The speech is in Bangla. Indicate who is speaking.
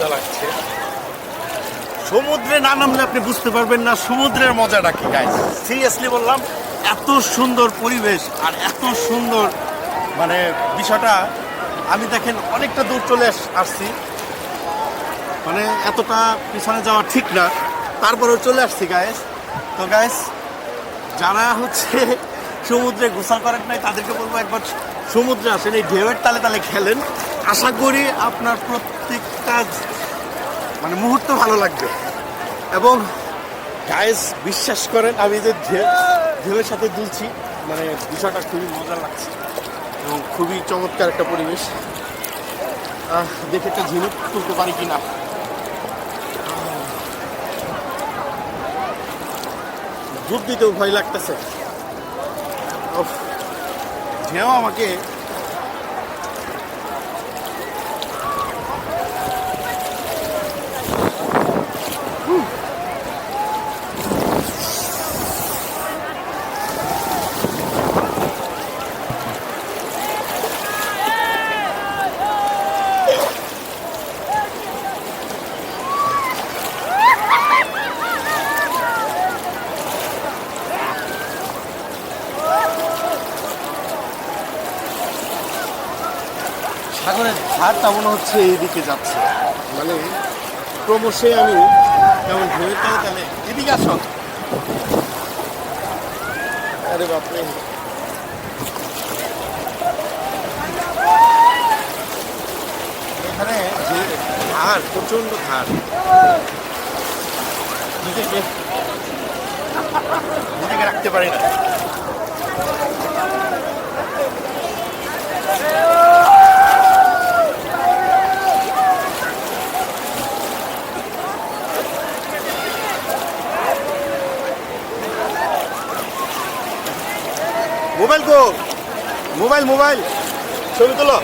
Speaker 1: মজা লাগছে। সমুদ্রে না নামলে আপনি বুঝতে পারবেন না সমুদ্রের মজাটা কি গাইস। সিরিয়াসলি বললাম, এত সুন্দর পরিবেশ আর এত সুন্দর মানে বিষয়টা। আমি দেখেন অনেকটা দূর চলে আসছি, মানে এতটা পিছনে যাওয়া ঠিক না, তারপরেও চলে আসছি গাইস। তো গাইস, যারা হচ্ছে সমুদ্রে গোসল করেন নাই তাদেরকে বলবো একবার সমুদ্রে আসেন, এই ঢেউয়ের তালে তালে খেলেন। আশা করি আপনার প্রত্যেকটা মানে মুহূর্ত ভালো লাগবে। এবং গাইস বিশ্বাস করেন, আমি যে ঢেউয়ের সাথে দুলছি, মানে বিষয়টা খুবই মজা লাগছে এবং খুবই চমৎকার একটা পরিবেশ। দেখে একটা ঝিনুক তুলতে পারি কিনা। ডুব দিতেও ভয় লাগতেছে। ঢেউ আমাকে সাগরের ধারটা মনে হচ্ছে এইদিকে যাচ্ছে, মানে ক্রমশই আমি কেমন ঢেউয়ের তালে তালে। এদিকে আসো। আরে বাপরে, এখানে যে ধার, প্রচন্ড ধার, নিজেকে রাখতে পারি না। মোবাইল গো, মোবাইল ছবি তোলো।